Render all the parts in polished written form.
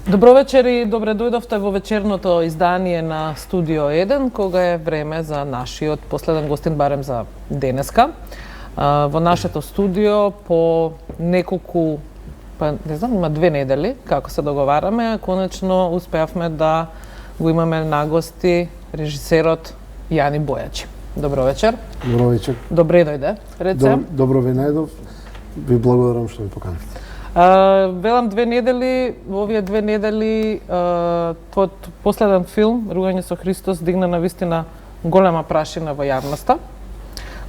Добро вечер и добре дојдовте во вечерното издание на Студио 1, кога е време за нашиот последен гостин, барем за денеска. Во нашето студио по неколку, па не знам, има 2 недели како се договараме, конечно успеавме да го имаме на гости режисерот Јани Бојачи. Добро вечер. Добро вечер. Добре дојде. Реце. Добро ви најдов. Ви благодарам што ме поканивте. Велам 2 недели, во овие 2 недели твојот последен филм Ругање со Христос дигна на вистина голема прашина во јавноста.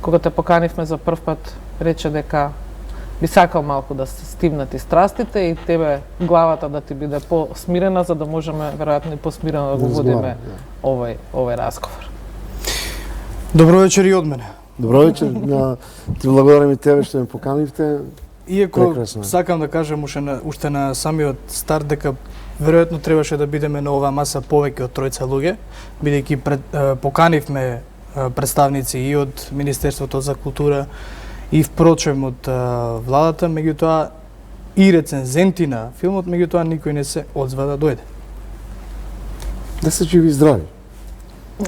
Кога те поканивме за прв пат, рече дека би сакал малку да се стивнат и страстите и тебе главата да ти биде посмирена, за да можеме веројатно и посмирено да го водиме овој разговор. Добро вечер и од мене. Добро вечер. Ти благодарам и тебе што ме поканивте. Иако сакам да кажам уште на самиот старт дека веројатно требаше да бидеме на оваа маса повеќе од тројца луѓе, бидејќи поканивме представници и од Министерството за култура и впрочем од владата, меѓутоа и рецензенти на филмот, меѓутоа никој не се одзва да дојде. Да се живи и здрави.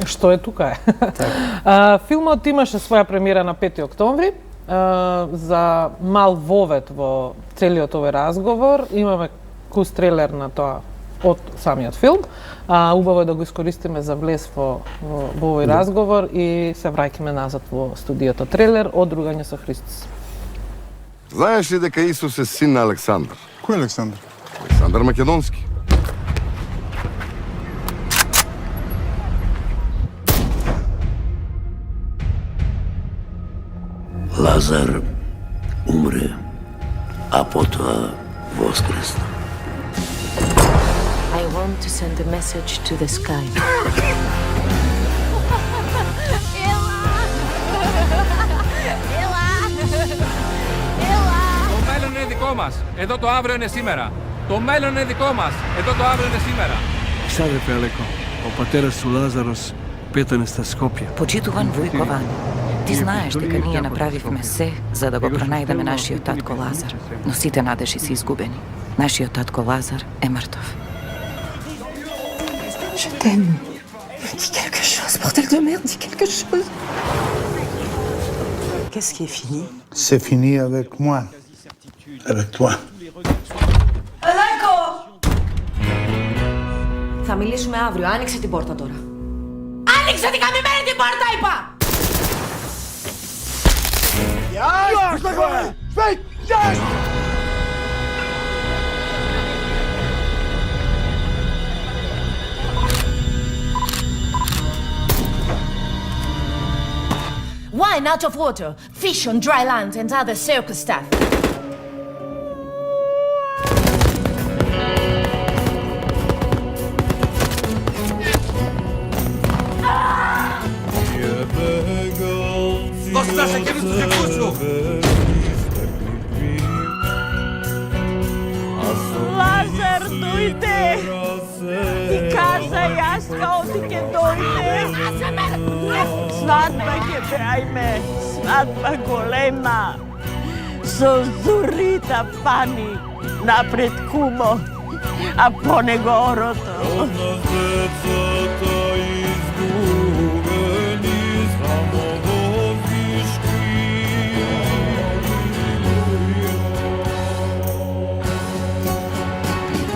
Што е тука е. Филмот имаше своја премиера на 5 октомври. За мал вовед во целиот овој разговор имаме кус трейлер на тоа од самиот филм. Убаво е да го искористиме за влез во овој разговор и се враќаме назад во студиото. Трейлер од Ругање со Христос. Знаеш ли дека Исус е син на Александар? Кој е Александар? Александар Македонски. Лазар умре, а потоа воскресна. I want to send a message to the sky. Το μέλλον είναι δικό μας. Εδώ το αύριο είναι σήμερα. Το μέλλον είναι δικό μας. Εδώ το αύριο είναι σήμερα. Ξάδερφε Αλέκο, ο πατέρας του Λάζαρος петане στα Скопје. Почитуван Вујкован, ти знаеш дека ние направивме се за да го пронајдеме нашиот татко Лазар, но сите надежи се изгубени. Нашиот татко Лазар е мртов. Je t'aime. Dis quelque chose, bordel de merde, dis quelque chose. Qu'est-ce qui est fini? C'est fini avec moi. Avec toi. Αλέκο! Θα μιλήσουμε αύριο. Άνοιξε την πόρτα τώρα. Άνοιξε την καμημένη την πόρτα, είπα! Wine out of water, fish on dry land and other circus stuff. Δώσε τα σε εκείνους τους δικούς σου! Λάζαρ, δόιτε! Τι κάσα η άσκα ότι και δόιτε! Свадьба ќе правиме, свадьба голема, со зорита пани напред кумо, а по него орото.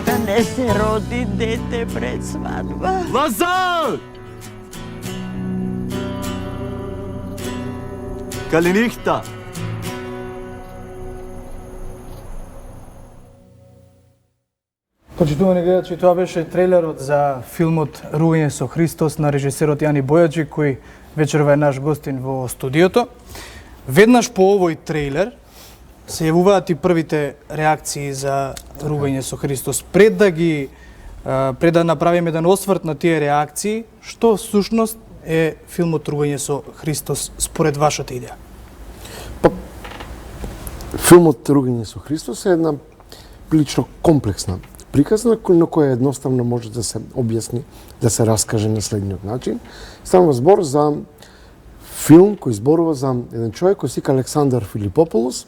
Да не се роди дете пред свадьба. Лазар! Калинихта! Почитувани гледачи, тоа беше трейлерот за филмот Ругање со Христос на режисерот Јани Бојачи, кој вечерва е наш гостин во студиото. Веднаш по овој трейлер се јавуваат и првите реакции за Ругање со Христос. Пред да направиме еден осврт на тие реакции, што всушност е филмот Ругање со Христос според вашата идеја? Филмот Ругање со Христос е една прилично комплексна приказна, на која едноставно може да се објасни, да се раскаже на следниот начин. Станува збор за филм кој зборува за еден човек кој се вика Александар Филипополос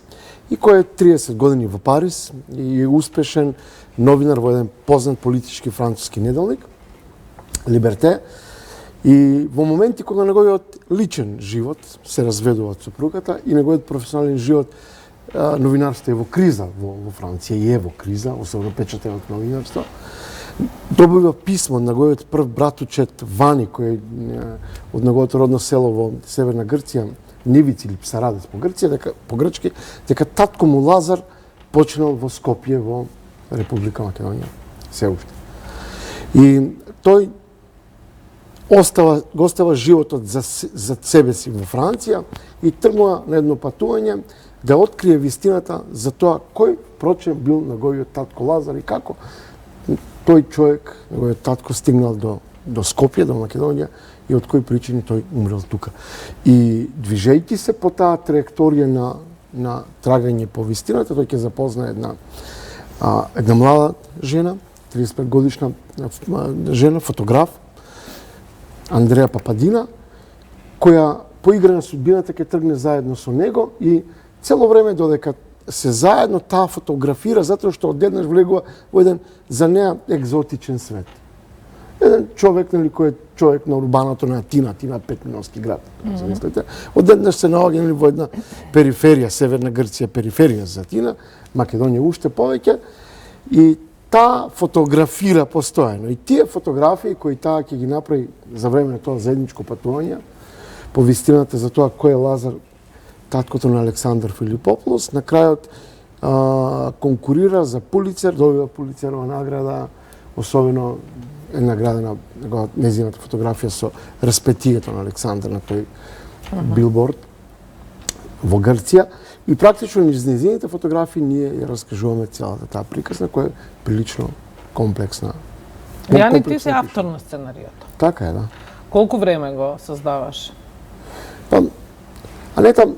и кој е 30 години во Париз и е успешен новинар во еден познат политички француски неделник, Либерте. И во моменти кога неговиот личен живот се разведува од супругата и неговиот професионален живот, новинарство е во криза во Франција и е во криза, особено печатеното новинарство, добива писмо од неговиот прв братучет Вани, кој од неговото родно село во Северна Грција, Нивици или Псарадес по грчки, дека татко му Лазар починал во Скопје во Република Македонија, се уште. И тој го остава животот за себе си во Франција и тргнува на едно патување да открие вистината за тоа кој прочем бил неговиот татко Лазар и како тој човек, неговиот татко, стигнал до Скопје, до Македонија и од кои причини тој умрел тука. И движејќи се по таа траекторија на трагање по вистината, тој ќе запозна една млада жена, 35 годишна жена, фотограф, Андреја Пападина, која поигра на судбината ќе тргне заедно со него и цело време додека се заедно таа фотографира затоа што одеднаш влегува во еден за неа екзотичен свет. Еден човек, нели, кој е човек на урбаното на Атина 5-милионски град. Замислете, одеднаш се наоѓа во една периферија, Северна Грција, периферија за Атина, Македонија уште повеќе и таа фотографира постојано. И тие фотографии кои таа ќе ги направи за време на тоа заедничко патување, по вистината за тоа кој е Лазар, таткото на Александар Филипополос, на крајот конкурира за Пулицер, добива Пулицерова награда, особено е наградена незината фотографија со распетието на Александар на тој билборд во Грција. И практично низ незините фотографии ние ја раскажуваме целата таа приказна, која е прилично комплексна. Јани, ти си автор на сценаријата. Така е, да. Колку време го создаваш? Анета,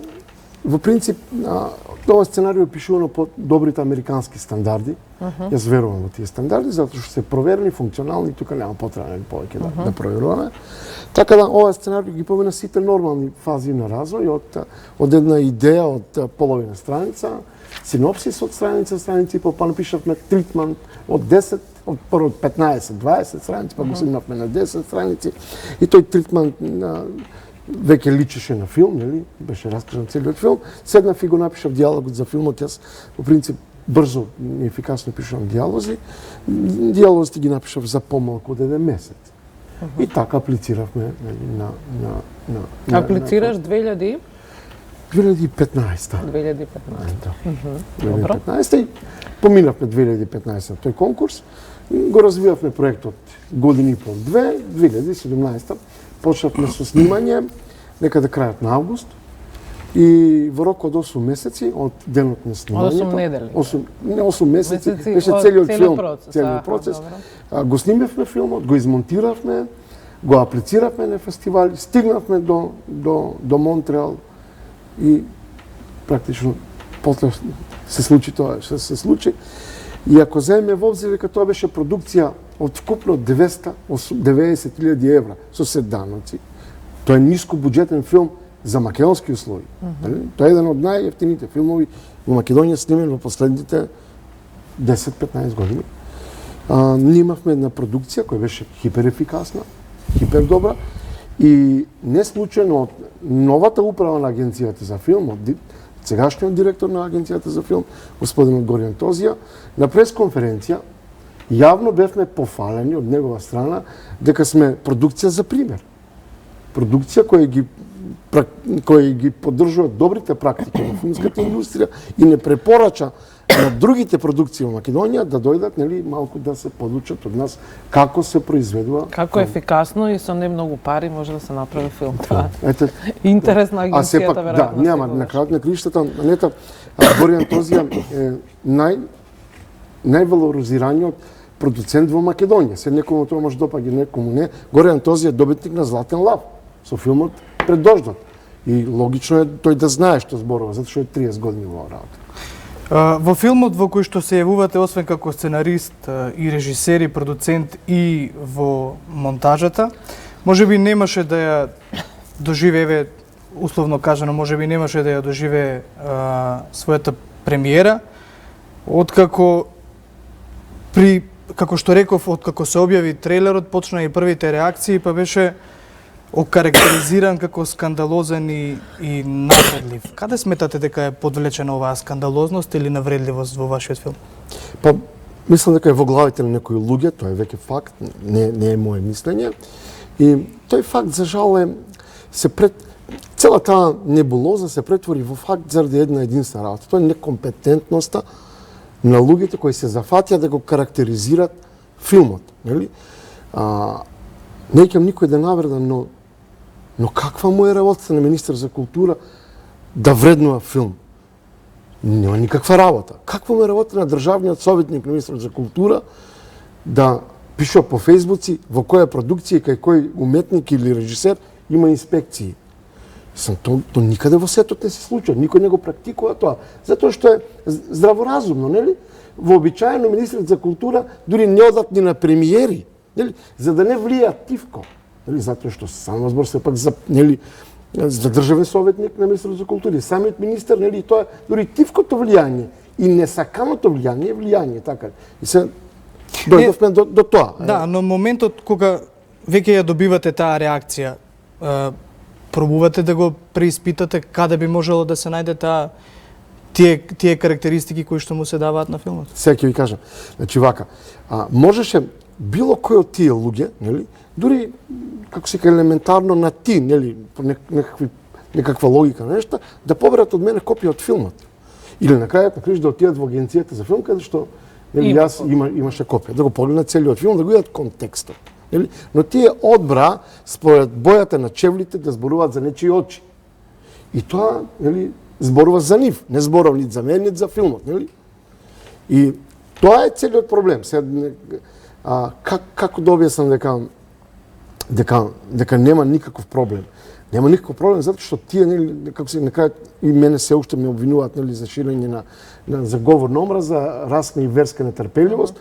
во принцип, ова сценарио е пишувано по добрите американски стандарди. Јас верувам во тие стандарди, затоа што се проверени, функционални, тука нема потреба повеќе да проверуваме. Така да, ова сценарио ги помина сите нормални фази на развој, од една идеја, од половина страница, синопсис од страница и па напишавме тритмент од 10, од прво 15-20 страници, па го сигнавме на 10 страници и тој тритмент веќе личеше на филм, нели? Беше раскажан целиот филм. Седнав и го напишав диалогот за филмот. Јас, во принцип, брзо и ефикасно пишувам диалози. Диалозите ги напишав за помалку од еден месец. И така аплициравме на Аплицираш 2015. 2015. 2015 и поминавме 2015 тој конкурс. Го развивавме проектот години и пол, 2017 почнавме со снимање некаде крајот на август и во рок од 8 месеци од денот на снимањето. 8 недели. 8 месеци, беше целиот филм, целиот процес. Го снимавме филмот, го измонтиравме, го аплициравме на фестивали, стигнавме до Монтреал и практично после се случи тоа што се случи. И ако земеме во обзир дека тоа беше продукција од вкупно 290.000 евра со сет даноци, тоа е ниско буџетен филм за македонски услови. Тоа е еден од најевтините филмови во Македонија снимен во последните 10-15 години. Ние имавме една продукција која беше хиперефикасна, хипердобра и не случајно од новата управа на Агенцијата за филм, од сегашниот директор на Агенцијата за филм, господинот Горијан Тозија, на пресконференција јавно бевме пофалени од негова страна дека сме продукција за пример. Продукција која ги поддржува добрите практики во филмската индустрија и не препорача на другите продукции во Македонија да дојдат, нели, малку да се подучат од нас како се произведува. Како ефикасно и со не многу пари може да се направи филм. Тоа интересна агенцијата веројатно. Да, нема на крајот на криштата, Анета, Горијан Тозија е највалоризираниот продуцент во Македонија. Се некому тоа може допаѓа, некому не. Горијан Тозија е добитник на Златен лав со филмот Пред дождот. И логично е тој да знае што зборува, затоа што е 30 години во работа. Во филмот во кој што се јавувате, освен како сценарист и режисер и продуцент и во монтажата, можеби немаше да ја доживее условно кажано, можеби немаше да ја доживее својата премиера, откако како што реков, откако се објави трейлерот, почна и првите реакции, па беше окарактеризиран како скандалозен и навредлив. Каде сметате дека е подвлечена оваа скандалозност или навредливост во вашиот филм? Па, мислам дека е во главите на некои луѓе, тоа е веќе факт, не е моје мислење. И тој факт, за жал, цела таа небулоза се претвори во факт заради една единствена работа. Тоа е некомпетентноста на луѓето кои се зафатија да го карактеризират филмот, нели? Не ќам никој да навредам, но каква му е работата на министер за култура да вреднува филм? Нема никаква работа. Каква му е работа на државниот советник на министер за култура да пишува по фејсбуци во која продукција, кај кој уметник или режисер има инспекции? То никаде во светот не се случува, никој не го практикува тоа, затоа што е здраворазумно, нели? Вообичаено министерот за култура дури не одат ни на премиери, нели? За да не влијаат тивко, нели? Затоа што само збор се пак за, нели, за државен советник на министерот за култура, самиот министер, нели, тоа дури тивкото влијање и несаканото влијање, така. И се дојдовме до тоа. Да, но моментот кога веќе ја добивате таа реакција, пробувате да го преиспитате каде би можело да се најде тие карактеристики кои што му се даваат на филмот? Сега ќе ви кажам. Значи вака, можеше било кој од тие луѓе, нели, дури како се елементарно на ти, нели, некаква логика нешта, да поберат од мене копија од филмот. Или на крајот на криш да отидат во агенцијата за филм каде што јас имаше копија, да го погледнат целиот филм, да го видат контекстот. Но тие одбра, според бојата на чевлите, да зборуваат за нечии очи. И тоа, нели, зборува за нив, не зборува нит за мене, нит за филмот, нели? И тоа е целиот проблем. Како да објаснам дека нема никаков проблем? Нема никаков проблем затоа што тие, нели, како се на крај и мене се уште ме обвинуваат, нели, за ширење за говор на омраза, расна и верска нетрпеливост.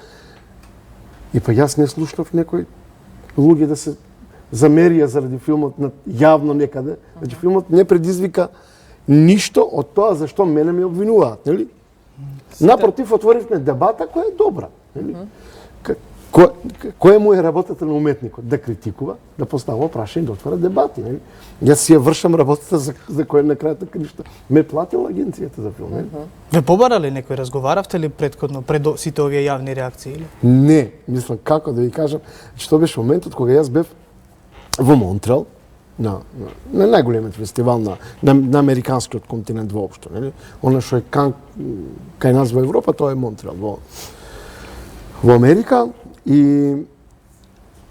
И па јас не слушнав некој луѓе да се замерија заради филмот јавно некаде. Значи филмот не предизвика ништо од тоа за што мене ме обвинуваат, нели? Напротив, отворивме дебата која е добра, нели? Која му е работата на уметникот? Да критикува, да поставува прашања и да отвора дебати, нели? Јас си ја вршам работата за која на крајот на кришта ме платила агенцијата за филм, нели? Ве побара ли некој, разговаравте ли предходно пред сите овие јавни реакции или? Не, мислам како да ви кажам, че тоа беше моментот кога јас бев во Монтреал на најголемиот фестивал на американскиот континент воопшто, нели? Она што е кај нас во Европа, тоа е Монтреал во Америка. И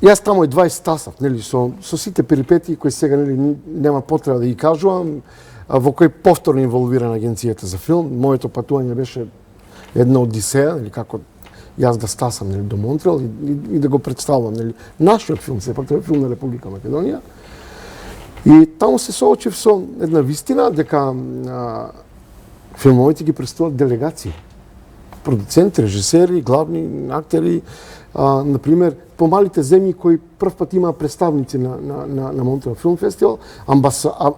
јас тамо и 20 стасав, нели, со сите перипетии кои сега, нели, нема потреба да ги кажувам, во кој повторно инволвирана агенцијата за филм. Моето патување беше една одисеја, нели, како јас да стасам, нели, до Монтреал и да го представам, нели, нашиот филм, сепак тоа е филм на Република Македонија. И таму се соочив со една вистина дека филмовите ги представуваат делегации. Продуценти, режисери, главни актери, например, по малите земји кои прв пат имаа представници на Монтреал Филм Фестивал,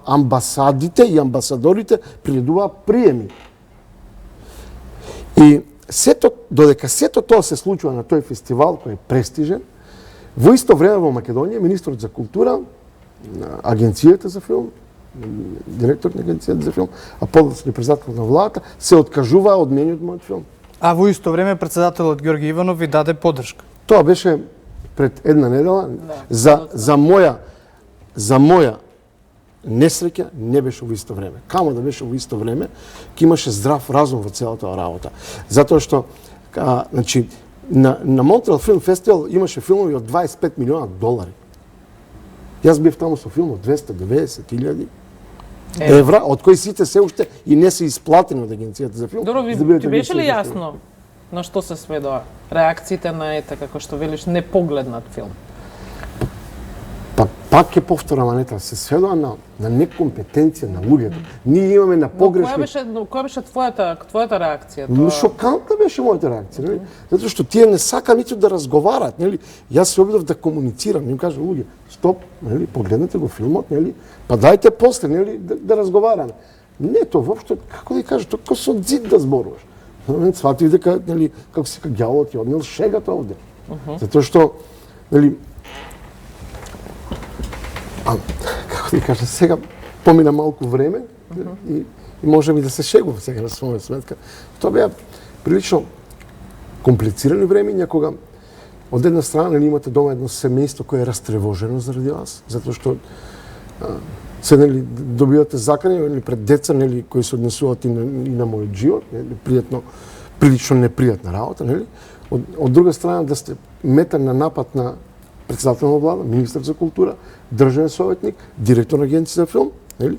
амбасадите и амбасадорите приредуваа приеми. И додека сето тоа се случува на тој фестивал кој е престижен, во исто време во Македонија министерот за култура, агенцијата за филм, директор на агенцијата за филм, а подоцна председател на владата се откажуваа од мене од мојот филм. А во исто време председателот Ѓорги Иванов ви даде поддршка. Тоа беше пред една недела. За моја несреќа не беше во исто време. Камо да беше во исто време, ке имаше здрав разум во целата работа. Затоа што значи на Монтреал Филм Фестивал имаше филмови од 25 милиона долари. Јас бев таму со филм од 290.000 евра, од кои сите се уште и не се исплатени од агенцијата за филм. Добро, ти беше ли јасно на што се сведоа реакциите на како што велиш непогледнат филм? Па пак ќе повторам, Анета, се сведува на некомпетенција на луѓето. Ние имаме на погрешни... Која беше твојата реакција? Шокантна беше мојата реакција, нели? Затоа што тие не сака ниту да разговараат, нели? Јас се обидов да комуницирам, им кажам, луѓе, стоп, нели, погледнете го филмот, нели? Па дајте после, нели, да разговараме. Не, тоа воопшто, како да кажа, тоа како со зид да зборуваш. Сватив дека, нели, како се ка ѓаволот ја однел шегата овде. Затоа што, нели, како да кажа, сега помина малку време и можем и да се шегувам сега на своја сметка. Тоа беа прилично комплицирани време, някога од една страна нели имате дома едно семејство кое е растревожено заради вас, затоа што се нели добивате закани нели пред деца нели кои се однесуваат и на мојот живот, нели пријатно, прилично непријатна работа, нели. Од друга страна да сте метан на напад на председател на влада, министар за култура, државен советник, директор на агенција за филм, нели?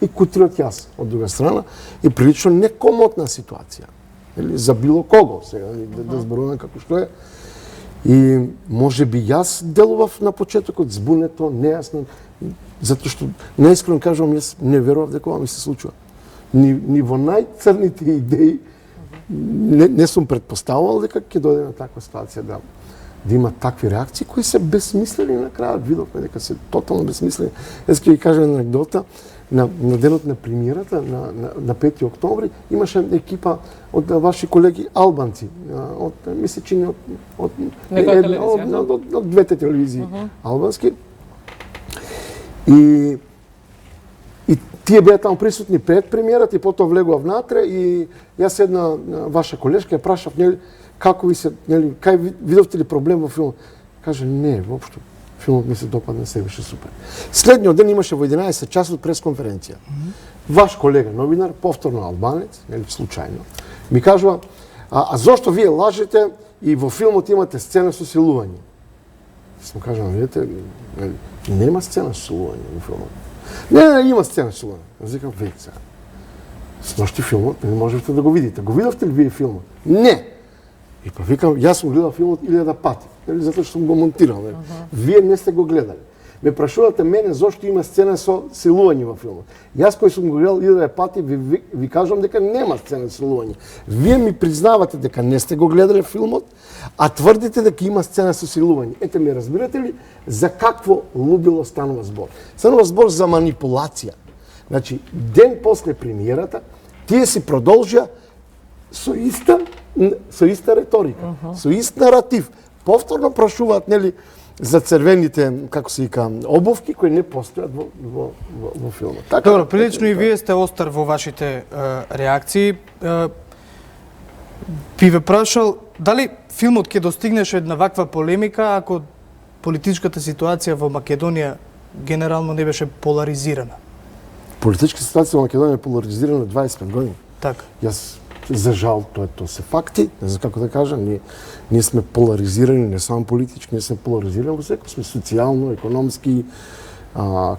И кутриот јас, од друга страна, и прилично некомотна ситуација. Нели? За било кого, сега, да зборуваме како што е. И може би јас делував на почетокот збунето, нејасно, затоа што, наискрено кажувам, јас не верував дека ова ми се случува. Ни во најцрните идеи не сум предпоставувал дека ќе дојде на таква ситуација да има такви реакции кои се безсмислени на крајот. Видовме дека се тотално безсмислени. Јас ќе ви кажам една анекдота. На денот на премиерата, на 5 октомври, имаше екипа од ваши колеги албанци, од месечини од двете телевизии албански. И тие беа таму присутни пред премиерата и потоа влегува внатре и јас една ваша колешка ја прашав, нели, како ви се, нели, кај видовте ли проблем во филмот? Каже, не, воопшто. Филмот ми се допадна, се беше супер. Следниот ден имаше во 11 часот пресконференција. Ваш колега новинар, повторно албанец, нели, случајно, ми кажува, а зошто вие лажете и во филмот имате сцена со силување? Смо кажам, видите, нема сцена со силување во филмот. Не, има сцена со силување. Аз викам, веќе. Сношти филмот, не можете да го видите. Го видовте ли вие филмот? Не! И па викам, јас сум гледал филмот 1000 пати, затоа што сум го монтирал. Вие не сте го гледали. Ме прашувате мене зошто има сцена со силување во филмот. Јас кој сум го гледал 1000 пати, ви кажувам дека нема сцена со силување. Вие ми признавате дека не сте го гледале филмот, а тврдите дека има сцена со силување. Ете ми разбирате ли за какво лудило станува збор? Станува збор за манипулација. Значи, ден после премиерата, тие си продолжија со иста реторика, со ист наратив. Повторно прашуваат, нели, за црвените, како се вика, обувки кои не постојат во филмот. Добро, прилично и вие сте остар во вашите реакции. Би ве прашал, дали филмот ќе достигнеше една ваква полемика ако политичката ситуација во Македонија генерално не беше поларизирана? Политичка ситуација во Македонија е поларизирана 25 години. Така. Јас, за жал, тоа се факти, не знам како да кажам, ние сме поларизирани, не само политички, ние сме поларизирани во секој, сме социјално, економски,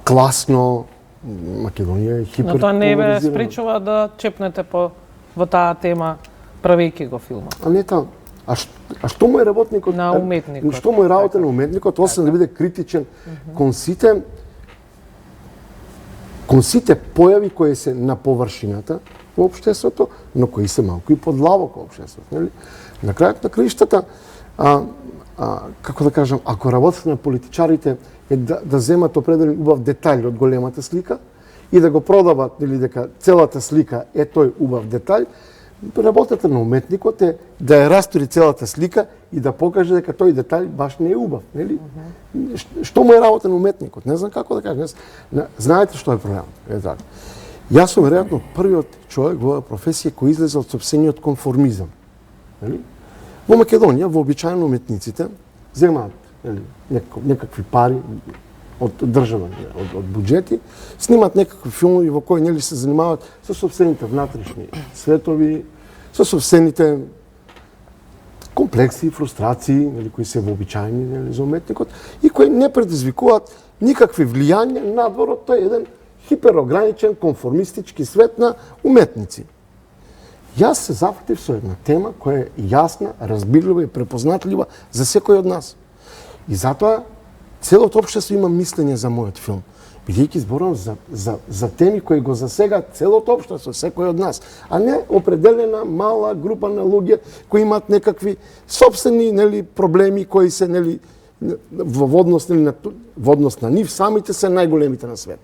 класно, Македонија е хиперполаризирана. Но тоа не ве спречува да чепнете во таа тема правејќи го филмот. А не тоа. А што му е работникот? На уметникот. Што му е работа на уметникот, освен да биде критичен кон сите појави кои се на површината во општеството, но кои се малку и подлабоко во општеството, нели? На крајот на краиштата, како да кажам, ако работата на политичарите е да земат определен убав детаљ од големата слика и да го продават, нели, дека целата слика е тој убав детаљ, работата на уметникот е да ја растори целата слика и да покаже дека тој детаљ баш не е убав, нели? Што му е работа на уметникот? Не знам како да кажам. Знаете што е проблемот? Е така. Јас сум веројатно првиот човек во оваа професија кој излезе од сопствениот конформизам. Нели? Во Македонија, вообичаено уметниците земаат, нели, некакви пари од држава, од буџети, снимаат некакви филмови во кои, нели, се занимаваат со сопствените внатрешни светови, со сопствените комплекси, фрустрации, нели, кои се вообичаени, нели, за уметникот и кои не предизвикуваат никакви влијања надвор од тој еден хиперограничен конформистички свет на уметници. Јас се зафатив со една тема која е јасна, разбирлива и препознатлива за секој од нас. И затоа целото општество има мислење за мојот филм. Бидејќи зборувам за теми кои го засегаат целото општество, секој од нас, а не определена мала група на луѓе кои имаат некакви собствени, нели, проблеми кои се, нели, во однос на нив самите се најголемите на свет.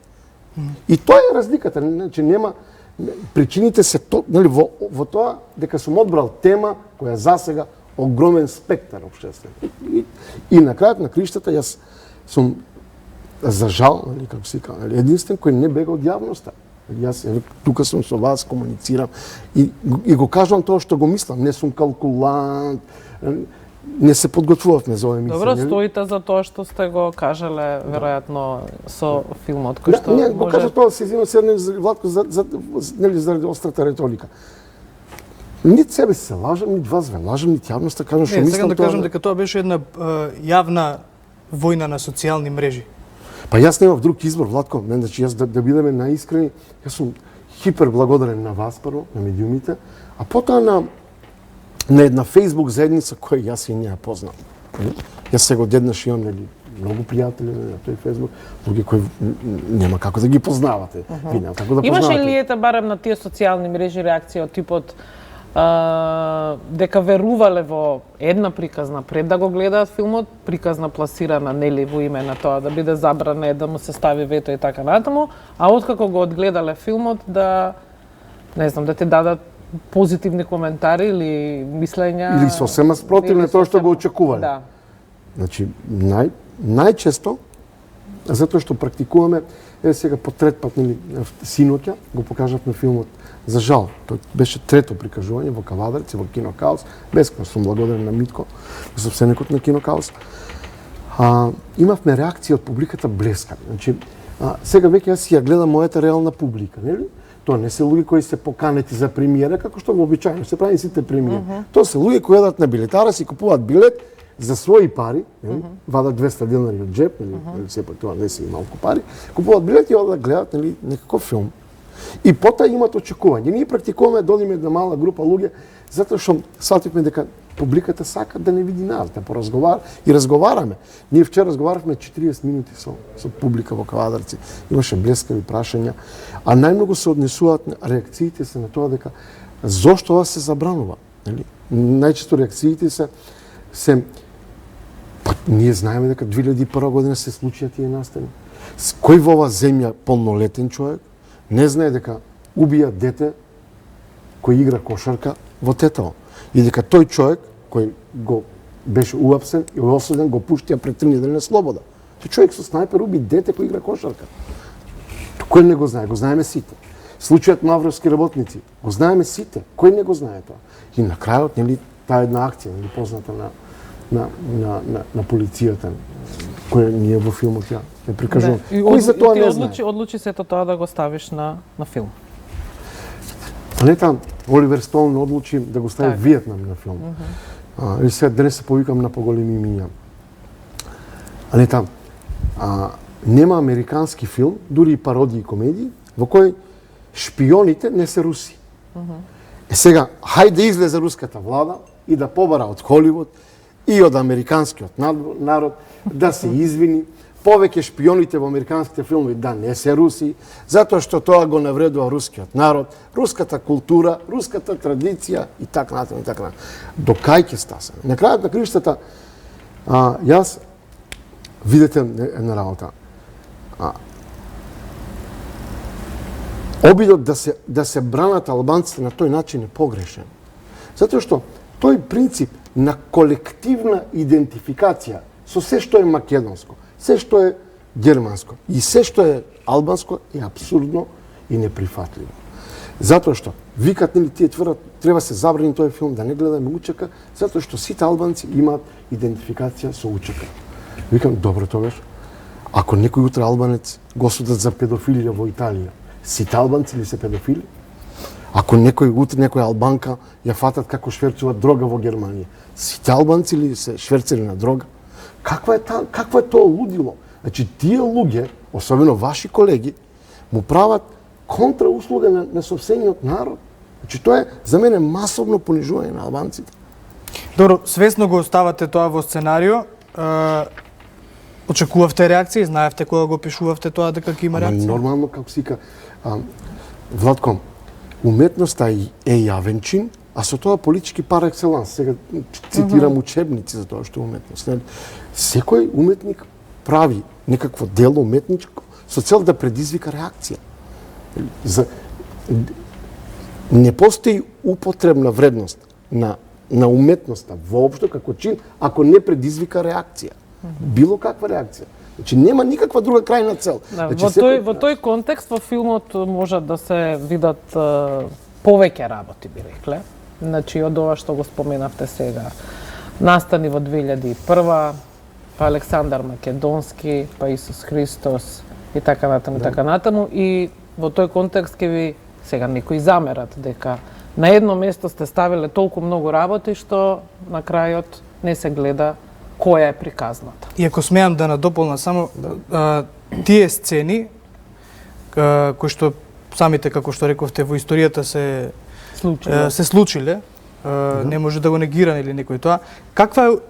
И тоа е разликата, значи нема причините се нели, во тоа дека сум одбрал тема која засега огромен спектар општествен. И на крајот на криштата јас сум за жал, нали, како се кажа, единствен кој не бега од јавноста. Јас тука сум со вас, комуницирам и го кажувам тоа што го мислам. Не сум калкулант, не се подготвувавме за оваа емисија. Добро, стоите за тоа што сте го кажале, веројатно, со филмот, кој што не, го кажа тоа, се извинувам се, Владко, заради острата риторика. Нит себе се лажам, нит вас ве лажам, нит јавноста кажам што мислам. Сега да кажам дека тоа беше една јавна војна на социјални мрежи. Па јас немав друг избор, Владко, значи јас да бидеме наискрени, јас сум хипер благодарен на вас прво, на медиумите, а потоа на една Facebook заедница која јас и не ја познам. Јас сега одеднаш имам, нели, многу пријатели на тој Facebook, луѓе кои нема како да ги познавате. Ви нема како да познавате. Имаше ли ете барем на тие социјални мрежи реакција од типот дека верувале во една приказна пред да го гледаат филмот, приказна пласирана нели во име на тоа да биде забране, да му се стави вето и така натаму, а откако го одгледале филмот да не знам, да ти дадат позитивни коментари или мислења или сосема спротивно тоа што го очекувале. Да. Значи најчесто затоа што практикуваме, сега по трет пат, нели, синоќа го покажавме филмот. За жал, тој беше трето прикажување во Кавадарци, во Кино Каос. Бесконечно сум благодарен на Митко, собственикот на Кино Каос. Имавме реакција од публиката блескави. Значи, сега веќе јас ја гледам мојата реална публика, нели? Тоа не се луѓе кои се поканети за премиера, како што вообичаено се прави сите премиери. Тоа се луѓе кои одат на билетара, си купуваат билет за своји пари, вадат 200 денари од джеп, нели, сепак тоа не се и малку пари, купуваат билет и одат да гледат, нели, некаков филм. И потоа имат очекување. Ние практикуваме да одиме една мала група луѓе, затоа што свативме дека публиката сака да не види нас, да поразговара и разговараме. Ние вчера разговаравме 40 минути со публика во Кавадарци. Имаше блескави прашања, а најмногу се однесуваат реакциите се на тоа дека зошто ова се забранува, нели? Најчесто реакциите се па ние знаеме дека 2001 година се случија тие настани. Кој во оваа земја полнолетен човек не знае дека убија дете кој игра кошарка во Тетово и дека тој човек кој го беше уапсен и осуден го пуштија пред 3 недели на слобода. Тој човек со снайпер уби дете кој игра кошарка. Кој не го знае? Го знаеме сите. Случајот мавровски работници, го знаеме сите. Кој не го знае тоа? И на крајот, нели, таа една акција, нели, позната на полицијата, која ние во филмот ја прикажувам. Кој за тоа не знае? Одлучи сето тоа да го ставиш на филм. А не там, Оливер Стоун одлучи да го стави Виетнам на филм. Или сега денес се повикам на поголеми имиња. А не там, нема американски филм, дури и пародии и комедии, во кој шпионите не се руси. Сега, хајде да излезе руската влада и да побара од Холивуд и од американскиот народ да се извини, повеќе шпионите во американските филми да не се руси, затоа што тоа го навредува рускиот народ, руската култура, руската традиција и така натаму и така натаму. До кај ќе стаса? На крајот на криштата, јас видете една работа. Обидот да се бранат албанците на тој начин е погрешен. Затоа што тој принцип на колективна идентификација со се што е македонско, се што е германско и се што е албанско е апсурдно и неприфатливо. Затоа што викат, нели, тие тврдат треба се забрани тој филм, да не гледаме УЧК, затоа што сите албанци имаат идентификација со УЧК. Викам, добро тогаш, ако некој утре албанец го судат за педофилија во Италија, сите албанци ли се педофили? Ако некој утре некоја албанка ја фатат како шверцува дрога во Германија, сите албанци ли се шверцели на дрога? Какво е тоа лудило? Значи, тие луѓе, особено ваши колеги, му прават контрауслуга на собствениот народ. Значи, тоа е за мене масовно понижување на албанците. Добро, свесно го оставате тоа во сценарио. Очекувавте реакции, знаевте кога го пишувавте тоа дека ќе има Ама реакција? нормално, како се вика, Владко, уметноста е јавен чин, а со тоа политички пар екселанс. Сега цитирам учебници за тоа што е уметност. Нели? Секој уметник прави некакво дело уметничко со цел да предизвика реакција. Не постои употребна вредност на уметноста воопшто како чин ако не предизвика реакција. Било каква реакција. Значи нема никаква друга крајна цел. Да, Значи, во тој контекст во филмот може да се видат повеќе работи, би рекле. Значи од ова што го споменавте сега. Настани во 2001, па Александар Македонски, па Исус Христос и така натаму, така натаму. И во тој контекст ќе ви сега некои замерат дека на едно место сте ставиле толку многу работи што на крајот не се гледа која е приказната. И ако смеам да надополна само тие сцени кои што самите како што рековте во историјата се случиле, не може да го негира или некој тоа. Каква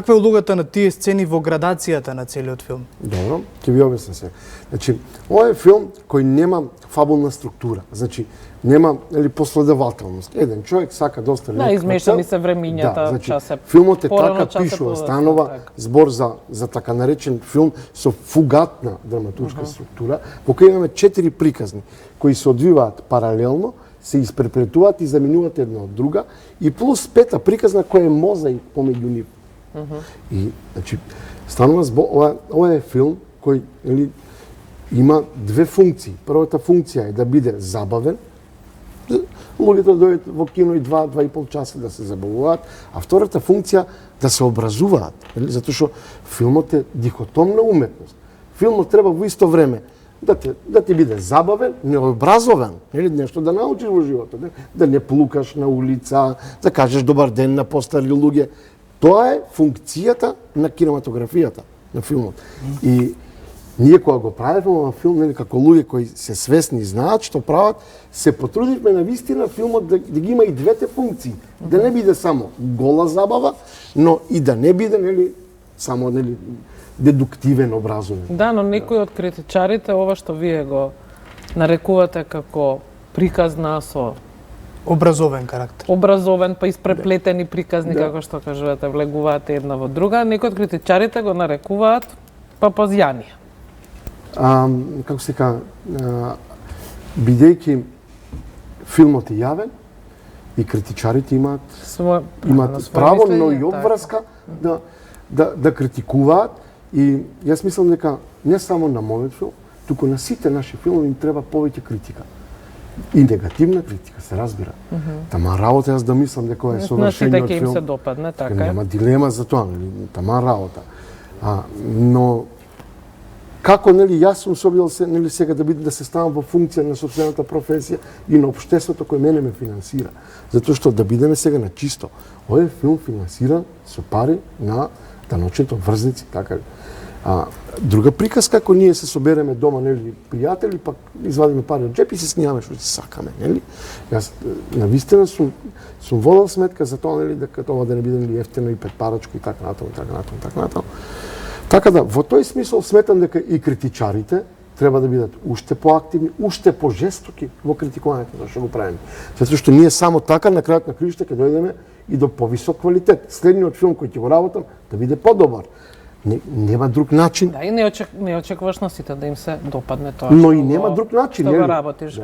е улогата на тие сцени во градацијата на целиот филм? Добро, ќе ви објаснам се. Значи, ова е филм кој нема фабулна структура. Значи, нема последователност. Еден човек сака да остане Да, измешани се времињата, значи, час е филмот е порано, така час е пишува, подоцна, станува така. збор за така наречен филм со фугатна драматуршка структура, во кој имаме 4 приказни кои се одвиваат паралелно, се испреплетуваат и заменуваат една од друга и плюс пета приказна која е мозаик помеѓу нив. И значи станува збор, ова е филм кој има две функции. Првата функција е да биде забавен, луѓето дојдат во кино и 2-2,5 часа да се забавуваат, а втората функција да се образуваат, затоа што филмот е дихотомна уметност. Филмот треба во исто време да ти биде забавен, необразован, нешто да научиш во животот, да не плукаш на улица, да кажеш добар ден на постари луѓе. Тоа е функцијата на кинематографијата, на филмот. И ние кога го правевме овој филм, како луѓе кои се свесни и знаат што прават, се потрудивме на вистина филмот да ги има и двете функции. Да не биде само гола забава, но и да не биде само дедуктивен, образовен. Да, но некои од критичарите ова што вие го нарекувате како приказна со образовен карактер. Образовен, па испреплетени приказни, како што кажувате, влегуваат една во друга. Некои од критичарите го нарекуваат папазјанија. Како се кажа, бидејќи филмот е јавен и критичарите имаат право, но и обврска да критикуваат. И јас мислам дека не само на мојот филм, туку на сите наши филми им треба повеќе критика. И негативна критика, се разбира. Тама работа јас да мислам дека е совршениот филм. На сите ќе им се допадне, така е. Нема дилема за тоа, тама работа. Но како јас сум се обидел сега да се ставам во функција на сопствената професија и на општеството кој мене ме финансира. Затоа што да бидеме сега на чисто, овој филм финансиран со пари на даночните обврзници, така. Друга приказка, ако ние се собереме дома, пријатели, пак извадиме пари од джеп и се снимаме што се сакаме, нели? Јас навистина сум водел сметка за тоа, нели, дека тоа да не биде ефтино и петпарачко и така натаму. Така да, во тој смисол сметам дека и критичарите треба да бидат уште поактивни, уште пожестоки во критикувањето тоа што го правиме. Затоа што ние само така на крајот на кривиште ќе дојдеме и до повисок квалитет. Следниот филм кој ќе го работам да биде подобар. Нема друг начин. Да, и не очекуваш на сите да им се допадне тоа. Но и нема друг начин, што го работиш.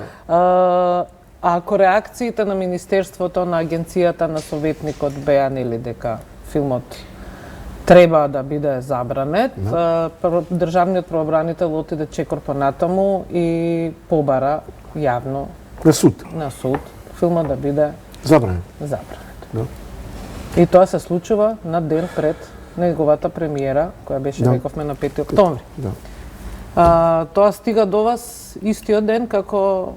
Ако реакциите на Министерството, на Агенцијата, на Советникот беа нели дека филмот треба да биде забранет, државниот правобранител отиде чекор понатаму и побара јавно на суд филмот да биде забранет. И тоа се случува на ден пред неговата премиера, која беше, рековме, на 5 октомври. Тоа стига до вас истиот ден како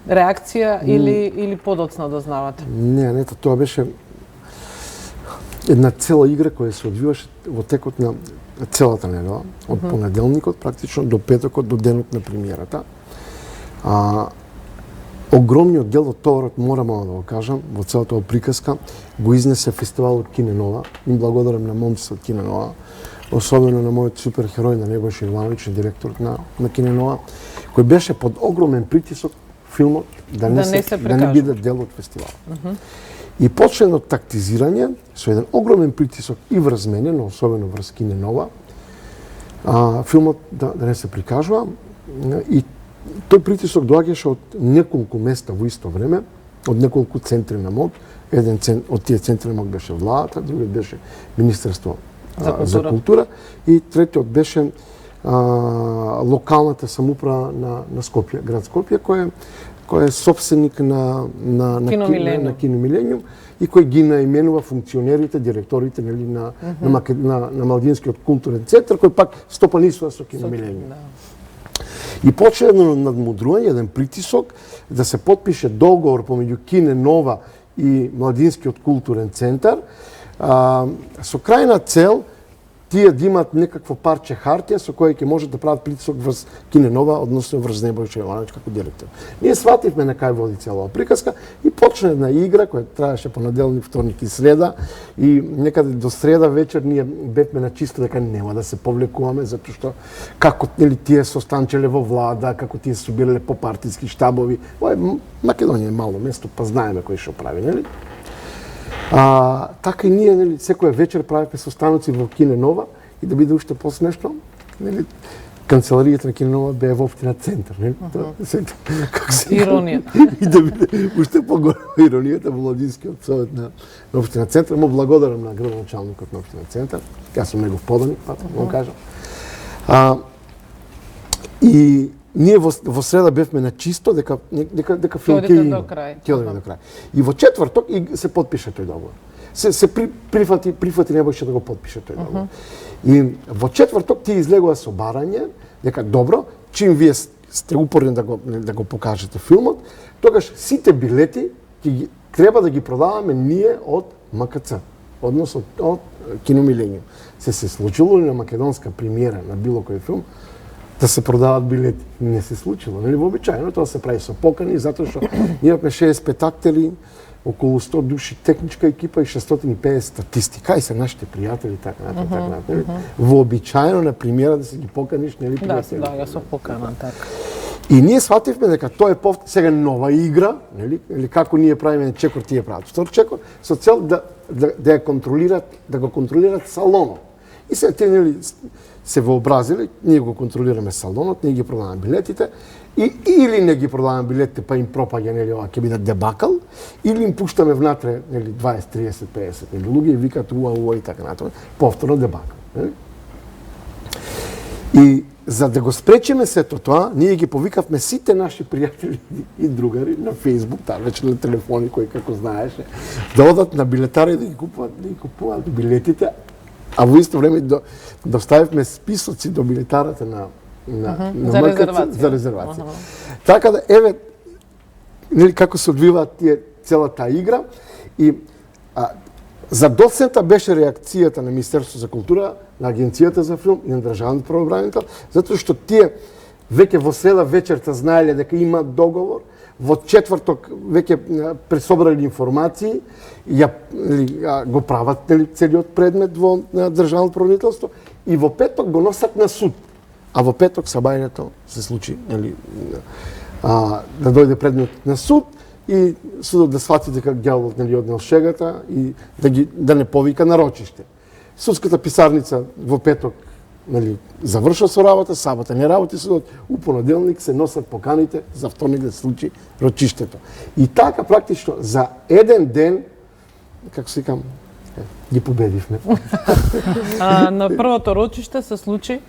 реакција или подоцна дознавате? Не, тоа беше една цела игра која се одвиваше во текот на целата недела, од понеделникот практично до петокот, до денот на премиерата. Огромниот дел од товарот, морам да го кажам, во целата приказка го изнесе фестивалот Кине Нова. Им благодарам на момците од Кине Нова, особено на мојот суперхерој на Небојша Ивановиќ, директор на Киненова, кој беше под огромен притисок филмот да не биде дел од фестивалот. И почне едно тактизирање со еден огромен притисок и врз мене, но особено врз Киненова, филмот да не се прикажува. И тој притисок доаѓаше од неколку места во исто време, од неколку центри на МОК. Еден од тие центри на МОК беше владата, другиот беше Министерство за култура и третиот беше локалната самоуправа на Скопје, град Скопје, кој е собственик на Кино Милениум и кој ги наименува функционерите, директорите на Малдинскиот културен центар, кој пак стопанисува со Кино Милениум. И почне едно надмудрување, еден притисок да се потпише договор помеѓу Киненова и Младинскиот културен центар со крајна цел тие да имат некакво парче хартија со кое ќе можат да прават притисок врз Киненова, односно врз Небојша Јовановиќ како директор. Ние свативме на кај води цела приказка и почна една игра која траеше понеделник, вторник и среда и некаде до среда вечер ние бевме на чисто дека нема да се повлекуваме затоа што како тие состанчеле во влада, како тие собирале по партиски штабови. Македонија е мало место, па знаеме кој што прави, нели? Така и ние, нели, секоја вечер правиме состаноци во Киненова и да биде уште посмешно, нели, канцеларијата на Киненова бе во општина Центар, нели? Иронија. И да биде уште поголема иронијата во Младинскиот совет на општина Центар. Му благодарам на градоначалникот на општина Центар. Јас сум негов поданик, па да му кажам. И ние во среда бевме на чисто дека филм ќе има. Ќе одиме до крај. И во четврток се потпише тој договор. Се прифати Небојша да го потпише тој договор. И во четврток ти излегува со барање дека добро, чим вие сте упорни да го покажете филмот, тогаш сите билети треба да ги продаваме ние од МКЦ, односно од Кино Милениум. Се случило ли на македонска премиера на било кој филм да се продават билети? Не се случило, нели? Вообичаено тоа се прави со покани, затоа што ние имаме 65 актери, околу 100 души техничка екипа и 650 статисти. Кај се нашите пријатели, така натаму. Вообичаено на премиера да се ги поканиш, нели? Да, јас сум поканан, така. И ние свативме дека тоа е сега нова игра, нели? Или како ние правиме чекор, тие прават втор чекор, со цел да ја контролират, да го контролират салонот. И се те, нели, се вообразили, ние го контролираме салонот, ние ги продаваме билетите, или не ги продаваме билетите, па им пропаѓа, нели, ова ќе биде дебакал, или им пуштаме внатре, нели, 20, 30, 50, нели, луѓе и викат уа и така натаму, повторно дебакал, нели? И за да го спречиме сето тоа, ние ги повикавме сите наши пријатели и другари на Facebook, таа вече на телефони кои како знаеше, да одат на билетари да ги купуваат билетите, а во исто време доставивме списоци до билетарата на за резервација. Така да, еве, нели, како се одвиваат тие целата игра и за доцента беше реакцијата на Министерството за култура, на Агенцијата за филм и на Државниот правобранител, затоа што тие веќе во среда вечерта знаеле дека има договор, во четврток веќе пресобрали информации, го прават целиот предмет во Државното правобранителство и во петок го носат на суд. А во петок сабајањето се случи, да дојде предмет на суд и судот да свати дека ѓаволот однел шегата и да не повика нарочиште. Судската писарница во петок завршува со работа, сабота не работи судот, у понеделник се носат поканите за вторник да се случи рочиштето. И така практично за еден ден, како се викам, ги победивме. На првото рочиште се случи?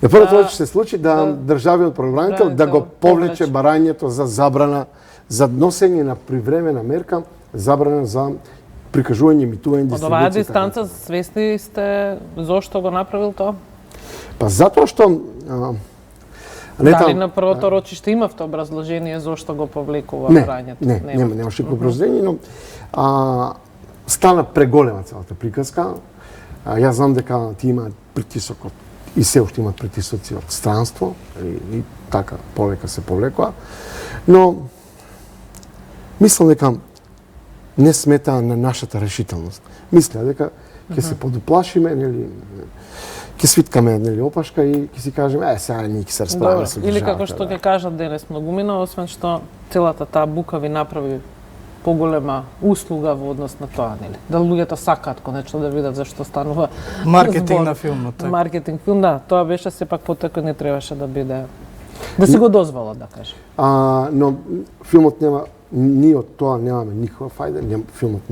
На првото рочиште се случи да Државниот правобранител да го повлече барањето за забрана за носење на привремена мерка, забрана за прикажување, емитување, дистрибуција. Од оваа дистанца свесни сте зошто го направил тоа? Па затоа што дали на првото рочиште имавте образложение зошто го повлекува барањето? Немаше образложение, но стана преголема целата приказка. Јас знам дека ти имаат притисок и се уште имаат притисоци од странство и така полека се повлекува, но мислам дека не сметаа на нашата решителност. Мисля дека ќе се подуплашиме, нели, ќе свиткаме нели опашка и ќе си кажеме сега ние ќе се расправиме со Или државата. како што ќе кажат денес многумина, освен што целата таа бука ви направи поголема услуга во однос на тоа, нели? Да луѓето сакаат конечно да видат зашто станува Маркетинг збор. на филмот, така. Маркетинг филм, да, тоа беше сепак потоа не требаше да биде да си го дозволат, да кажем. Но филмот нема, ние од тоа немаме никаква фајда, филмот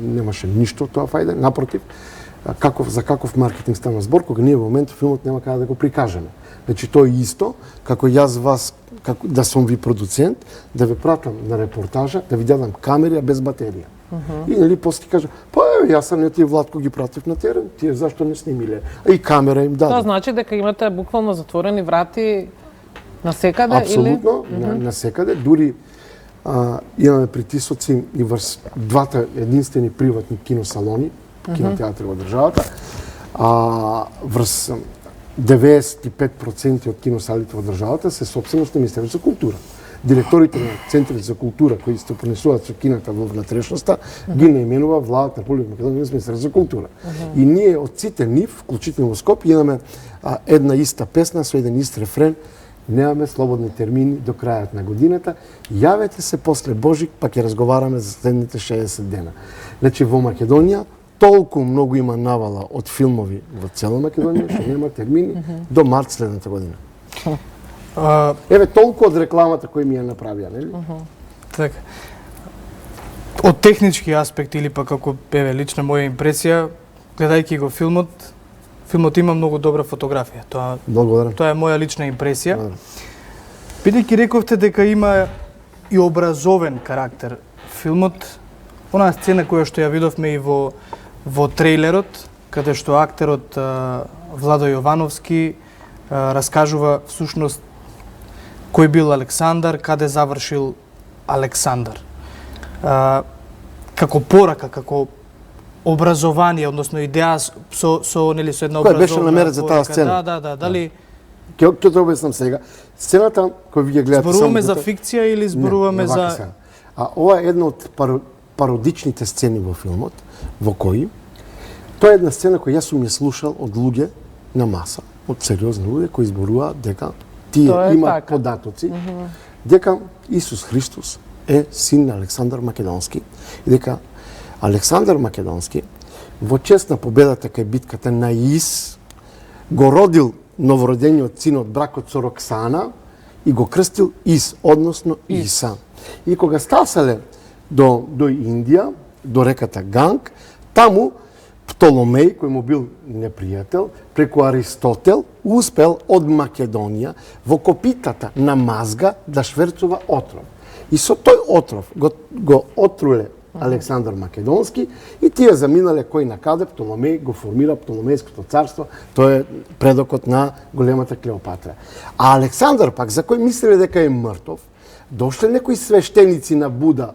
немаше ништо од тоа фајда, напротив, за каков маркетинг стана збор, кога ние во моментот филмот нема каде да го прикажеме. Значи тоа е исто, како јас вас, како да сум ви продуцент, да ве пратам на репортажа, да ви дадам камери без батерија. И нели после ти кажа, па еве јас сам не ти Владко ги пратив на терен, тие зашто не снимиле? А и камера им Тоа даде. значи дека имате буквално затворени врати на секаде Апсолутно, на секаде, дури имаме притисоци и врз двата единствени приватни киносалони, кинотеатри во државата, врз 95% од киносалите во државата се собственост на Министерството за култура. Директорите на центрите за култура кои се понесуваат со кината во внатрешноста ги наименува владата на Република Македонија Министерство за култура. И ние од сите нив, вклучително во Скопје, имаме една иста песна со еден ист рефрен. Немаме слободни термини до крајот на годината. Јавете се после Божик, па ќе разговараме за следните 60 дена. Значи во Македонија толку многу има навала од филмови во цела Македонија што нема термини до март следната година. Еве толку од рекламата кој ми ја направија, нели? Така. Од технички аспект или па како еве лична моја импресија, гледајќи го филмот има многу добра фотографија. Тоа е моја лична импресија. Бидејќи рековте дека има и образовен карактер филмот, онаа сцена која што ја видовме и во трейлерот, каде што актерот Владо Јовановски раскажува всушност кој бил Александар, каде завршил Александар. Како порака, како образование, односно идеја со нели со една образовна. Кој беше намерен за таа сцена? Да, дали Ќе те обяснам сега. Сцената која ви ја гледате зборуваме за фикција или зборуваме за ова е една од пародичните сцени во филмот, во кои тоа е една сцена која јас сум ја слушал од луѓе на маса, од сериозни луѓе кои зборуваат дека тие имаат податоци дека Исус Христос е син на Александар Македонски и дека Александар Македонски во чест на победата кај битката на Ис го родил новородениот син од бракот со Роксана и го крстил Ис, односно Иса. И кога стасале до Индија, до реката Ганг, таму Птоломеј, кој му бил непријател, преку Аристотел, успел од Македонија во копитата на мазга да шверцува отров. И со тој отров го отруле Александар Македонски и тие заминале кој на каде Птоломеј го формира Птоломејското царство, тој е предокот на големата Клеопатра. А Александар пак, за кој мислеле дека е мртов, дошле некои свештеници на Буда,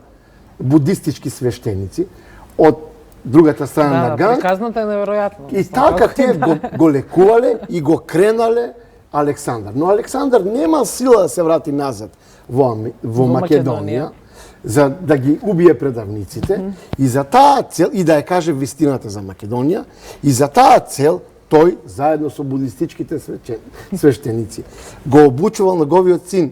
будистички свештеници, од другата страна на Ганг. Приказната е неверојатно. И така тие го лекувале и го кренале Александар. Но Александар нема сила да се врати назад во Македонија, за да ги убие предавниците и за таа цел и да ја каже вистината за Македонија и за таа цел тој заедно со будистичките свештеници го обучувал неговиот син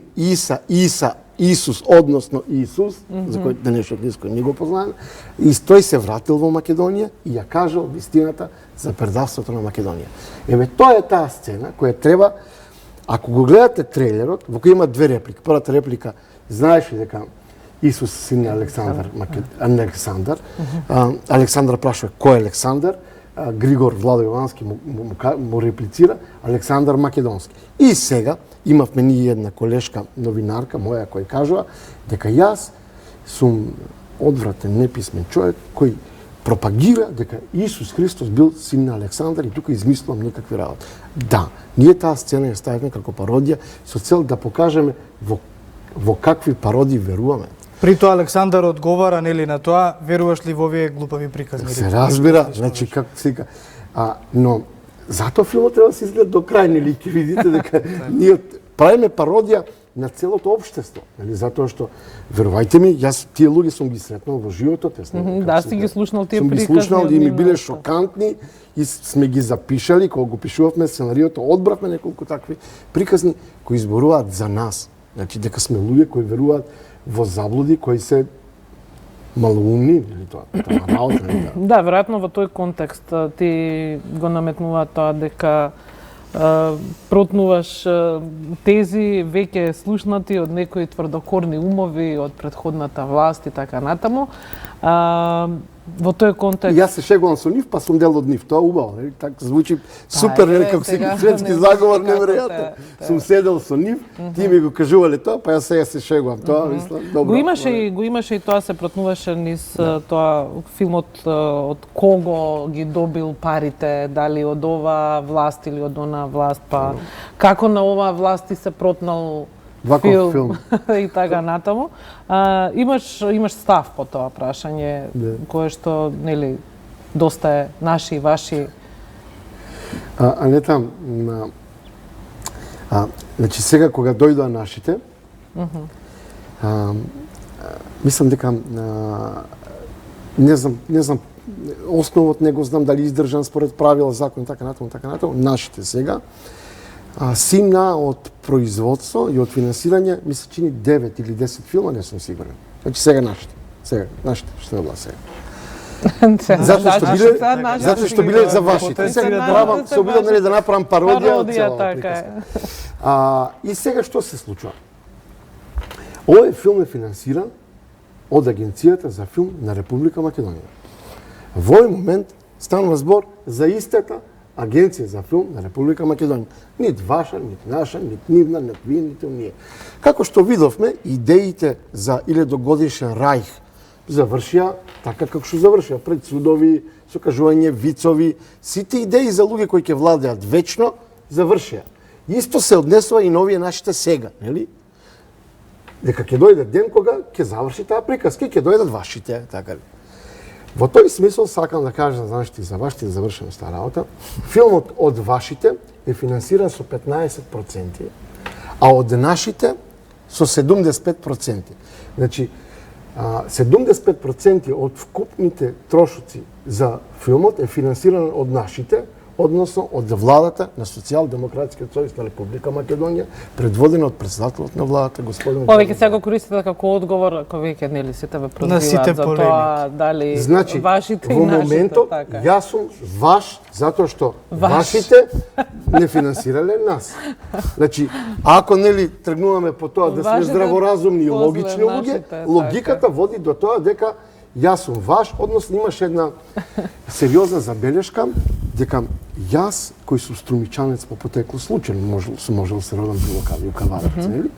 Исус, односно Исус, за кој денешниот лист кој не го познаеме, и тој се вратил во Македонија и ја кажал вистината за предавството на Македонија. Еве тоа е таа сцена која треба, ако го гледате трейлерот, во кој има две реплики. Првата реплика, знаеш ли дека Исус син на Александар, Александар прашува кој е Александар, Григор Владо Јовански му реплицира Александар Македонски. И сега имавме ние една колешка новинарка моја која кажува дека јас сум одвратен неписмен човек кој пропагира дека Исус Христос бил син на Александар и тука измислувам некакви работи. Да, ние таа сцена ја ставивме како пародија со цел да покажеме во какви пародии веруваме. При тоа Александар одговара нели на тоа, веруваш ли во овие глупави приказни? Се разбира, значи како сега, но затоа филмот треба да се изгледа до крај, нели ќе видите дека ние правиме пародија на целото општество, нели, затоа што верувајте ми, јас тие луѓе сум ги сретнал во животот, Да, си ги слушнал тие сум ги приказни. слушнал и од ми нивната. биле шокантни и сме ги запишали кога го пишувавме сценариото, одбравме неколку такви приказни кои зборуваат за нас. Значи дека сме луѓе кои веруваат во заблуди, кои се малоумни, или тоа работа, нели? Да, веројатно во тој контекст ти го наметнува тоа дека протнуваш тези веќе слушнати од некои тврдокорни умови од претходната власт и така натаму. Во тој контекст... Јас се шегувам со нив, па сум дел од нив. Тоа убаво, нели? Така звучи супер, нели, како сега светски не заговор, знам како неверојатно. Сум седел со нив, тие ми го кажувале тоа, па јас сега се шегувам. Тоа, мислам, добро. Го имаше и тоа се протнуваше низ тоа филмот од кого ги добил парите, дали од оваа власт или од онаа власт, па како на оваа власт ти се протнал Ваков филм. и така натаму. Имаш став по тоа прашање, кое што, нели, доста е наши и ваши. Не там, значи сега кога дојдоа нашите, мислам дека не знам основот не го знам дали издржан според правила, закон и така натаму, нашите сега симна од производство и од финансирање, ми се чини 9 или 10 филма, не сум сигурен. Значи сега нашите, што е била сега. Затоа што биле за вашите. Сега се обидам нели да направам пародија од целата приказка. И сега што се случува? Овој филм е финансиран од Агенцијата за филм на Република Македонија. Во овој момент станува збор за истата Агенција за филм на Република Македонија. Нит ваша, нит наша, нит нивна, нит вие, нит ние. Како што видовме, идеите за 1000-годишен рајх завршија така како што завршија, пред судови, со кажување вицови, сите идеи за луѓе кои ќе владеат вечно завршија. Исто се однесува и на овие нашите сега, нели? Дека ќе дојде ден кога ќе заврши таа приказка и ќе дојдат вашите, така ли? Во тој смисол сакам да кажам, знаеш ти, за вашите да завршиме таа работа. Филмот од вашите е финансиран со 15%, а од нашите со 75%. Значи, 75% од вкупните трошоци за филмот е финансиран од нашите, односно од владата на Социјалдемократскиот сојуз на Република Македонија, предводена од председателот на владата господин. Повеќе сега го користите како одговор, ако веќе нели сите ве прозиваат за тоа дали значи, вашите и во нашите, моментот така. јас сум ваш затоа што вашите не финансирале нас. Значи, ако нели тргнуваме по тоа да сме Вашите здраворазумни и логични после луѓе, нашите, логиката води до тоа дека јас сум ваш, односно имаш една сериозна забелешка дека јас, кој сум струмичанец по потекло случајно, сум можел да се родам било каде у Каварац, нели?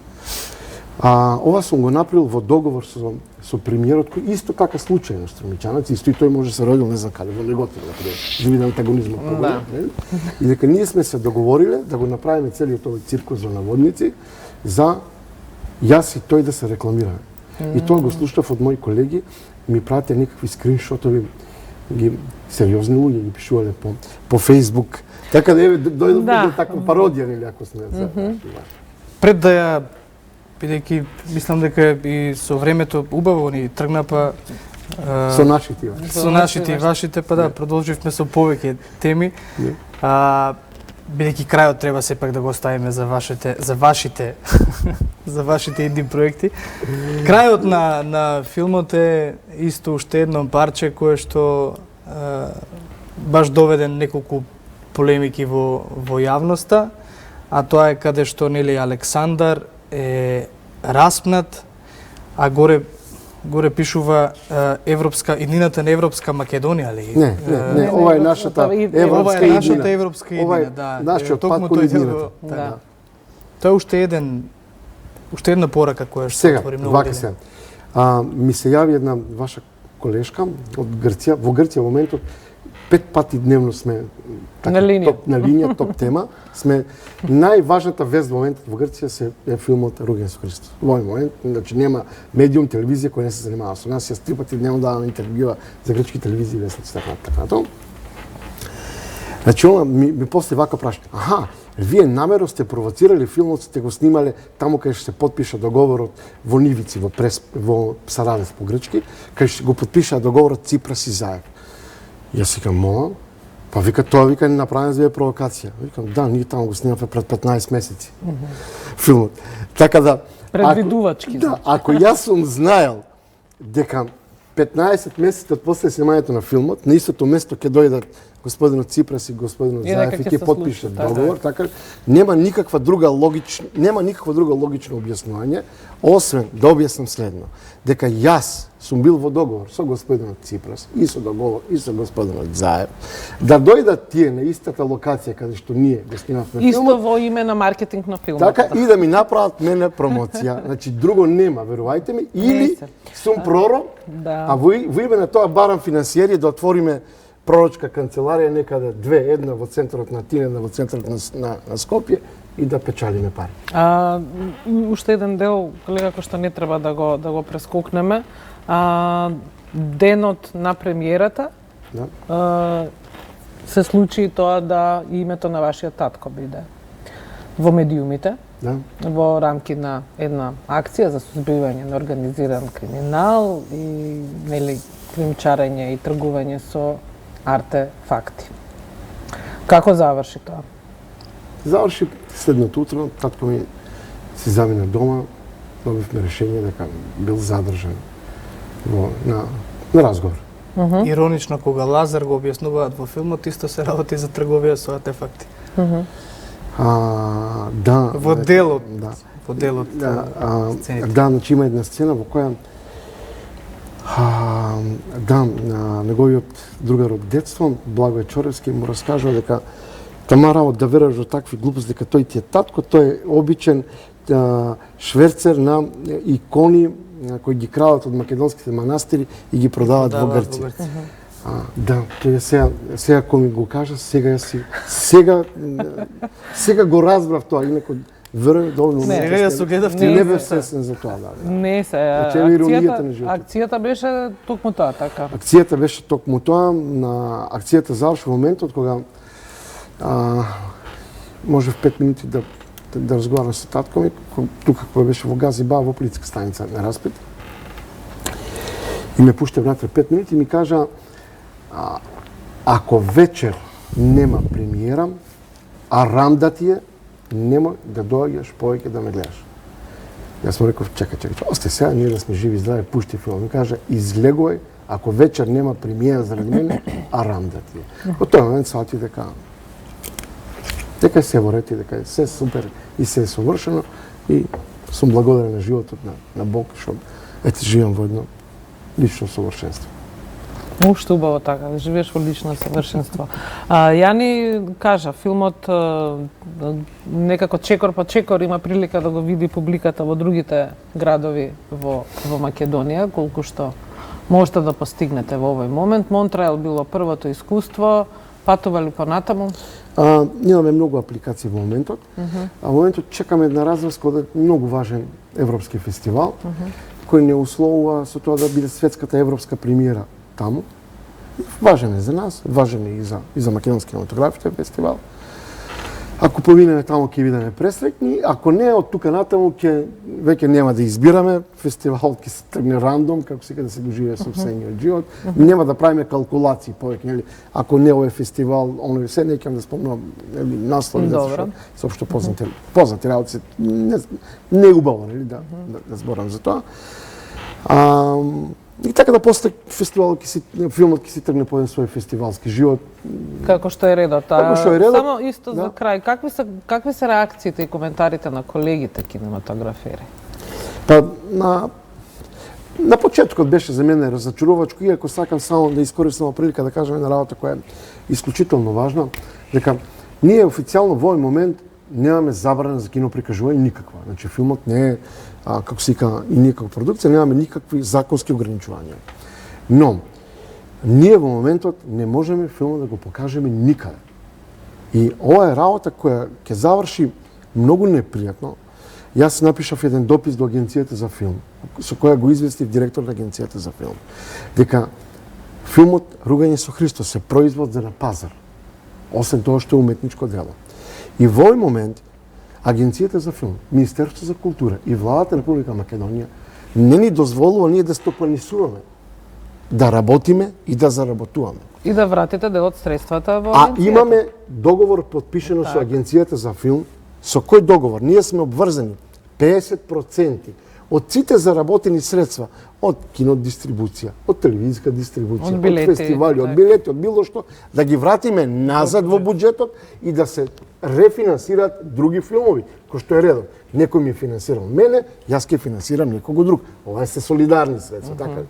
Ова сум го направил во договор со премиерот кој исто така случајно струмичанец, исто и тој може да се родил не знам каде, во Неготино, например, живи на антагонизмот по нели? И дека ние сме се договориле да го направиме целиот овој циркус за наводници за јас и тој да се рекламираме. И тоа го слушав од мои колеги, ми пратеа некакви скриншотови, ги сериозни луѓе ги пишувале по Facebook. Така да еве дојдов до таква пародија нели ако сме за. Пред да ја бидејќи мислам дека и со времето убаво ни тргна па со нашите и вашите, па да, продолживме со повеќе теми. Бидејќи крајот треба сепак да го оставиме за вашите идни проекти. Крајот на филмот е исто уште едно парче кое што баш доведе неколку полемики во јавноста, а тоа е каде што нели Александар е распнат, а горе пишува иднината на Европска Македонија ли? Не, ова е нашата европска иднина, да. Нашиот пат кон иднината. Тоа е уште една порака која што се отвори многу деле. Сега, ми се јави една ваша колешка од Грција. Во Грција во моментот 5 пати дневно сме на линија, топ тема. Сме најважната вест во моментот во Грција е филмот Руѓен со Христос. Во овој момент, значи нема медиум телевизија која не се занимава со нас. Јас 3 пати дневно давам интервјуа за грчки телевизии, вестници така натаму. Значи, она ми после вака праша, аха, вие намерно сте провоцирали филмот, сте го снимале таму кај што се подпиша договорот во Нивици, во Сарадец по грчки, кај што го подпиша договорот Ципрас и Заев. Јас викам, мола, па вика, тоа вика не направен за провокација. Викам, да, ние таму го снимавме пред 15 месеци. Филмот. Така да... Предвидувачки. Да, ако јас сум знаел дека 15 месеци од после снимањето на филмот, на истото место ќе дојдат господинот Ципрас и господинот Заев и ќе подпишат договор, така нема никаква друга логично објаснување, освен да објаснам следно, дека јас сум бил во договор со господинот Ципрас и со господинот Заев, да дојдат тие на истата локација каде што ние го снимавме филмот. Исто во име на маркетинг на филмот. Така и да ми направат мене промоција. Значи друго нема, верувајте ми, или сум пророк, а во име на тоа барам финансиери да отвориме пророчка канцеларија некаде една во центарот на Атина, една во центарот на Скопје и да печалиме пари. Уште еден дел, колега, кој што не треба да го прескокнеме. Денот на премиерата се случи тоа да името на вашиот татко биде во медиумите, во рамки на една акција за сузбивање на организиран криминал и кримчарење и тргување со артефакти. Како заврши тоа? Заврши следното утро, татко ми си замина дома, добивме решение дека бил задржан на разговор. Иронично, кога Лазар го објаснуваат во филмот, исто се работи за трговија со артефакти. Да. Во делот. Во делот. Да, значи има една сцена во која неговиот другар од детство, Благој Чоревски, му раскажува дека тама работа да веруваш во такви глупости, дека тој ти е татко, тој е обичен шверцер на икони кои ги крадат од македонските манастири и ги продават во Грција. Да, тој сега кој ми го кажа, сега го разбрав тоа, инаку верувам доволно. Сега ја со гледавте. Не бев свесен за тоа, да. Не се. Акцијата беше токму тоа, така. Акцијата беше токму тоа, на акцијата заврши во моментот кога можев 5 минути да разговарам со татко ми, тука кога беше во Газиба, во полициска станица на Распет. И ме пушта внатре 5 минути и ми кажа, ако вечер нема премиера, а рамда ти е, нема да доаѓаш повеќе да ме гледаш. Јас му реков, чекај, осте сега, ние да сме живи и здрави, пушти филм. Ми кажа, излегувај, ако вечер нема премиера заради мене, а рамда ти е. Во тој момент свати дека се ворети, дека е се супер и се е совршено и сум благодарен на животот на Бог, што ете живеам во едно лично совршенство. Уште убаво така, да живееш во лично совршенство. Јани кажа, филмот некако чекор по чекор има прилика да го види публиката во другите градови во Македонија, колку што можете да постигнете во овој момент. Монтреал било првото искуство, патували понатаму? Имаме многу апликации во моментот. Во моментот чекаме една разврска од многу важен европски фестивал, кој не условува со тоа да биде светската европска премиера таму. Важен е за нас, важен е и за македонски кинематографите фестивал. Ако поминеме таму ќе бидеме пресреќни, ако не од тука натаму веќе нема да избираме, фестивалот ќе се тргне рандом, како сега да се го живее собствениот живот. Нема да правиме калкулации повеќе, нели? Ако не овој фестивал, оној се неќам да спомнам, нели, наслови да се општо познати работи, не е убаво, нели, да зборам за тоа. И така да после филмот ќе си тргне по еден свој фестивалски живот. Како што е редот. Само исто да. За крај, какви се реакциите и коментарите на колегите кинематографери? Па на почетокот беше за мене разочарувачко, иако сакам само да искористам прилика да кажам една работа која е исклучително важна, дека ние официјално во овој момент немаме забрана за киноприкажување никаква. Значи филмот не е како се вика и никаква продукција, немаме никакви законски ограничувања. Но ние во моментот не можеме филмот да го покажеме никаде. И ова е работа која ќе заврши многу непријатно. Јас напишав еден допис до Агенцијата за филм, со која го известив директор на Агенцијата за филм, дека филмот Ругање со Христос е производ за на пазар. освен тоа што е уметничко дело. И во овој момент Агенцијата за филм, Министерството за култура и владата на Република Македонија не ни дозволува ние да стопанисуваме, да работиме и да заработуваме. И да вратите дел од средствата во А агенцијата. имаме договор подпишено со Агенцијата за филм, со кој договор ние сме обврзани 50% од сите заработени средства од кинодистрибуција, од телевизиска дистрибуција, Од билети, од фестивали, од така. билети, од било што, да ги вратиме назад во буџетот и да се рефинансираат други филмови, кој што е редот. Некој ми финансирал мене, јас ќе финансирам некого друг. Ова се солидарни средства, така.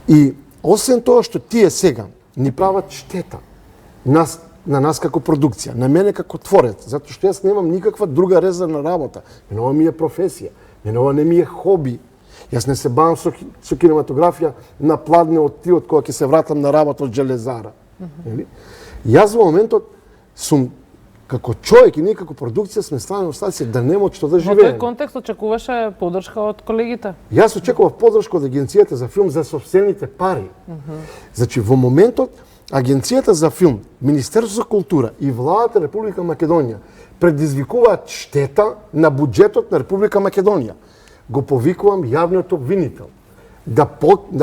И освен тоа што тие сега ни прават штета на нас како продукција, на мене како творец, затоа што јас немам никаква друга резервна работа. Мене ова ми е професија, мене ова не ми е хоби. Јас не се бавам со кинематографија на пладне од тиот кога ќе се вратам на работа од железара. Јас во моментот сум како човек и ние како продукција сме ставени во ситуација да нема од што да Во тој живееме. контекст очекуваше поддршка од колегите. Јас очекував поддршка од Агенцијата за филм за собствените пари. Значи, во моментот, Агенцијата за филм, Министерството за култура и владата на Република Македонија предизвикуваат штета на буџетот на Република Македонија. Го повикувам јавниот обвинител да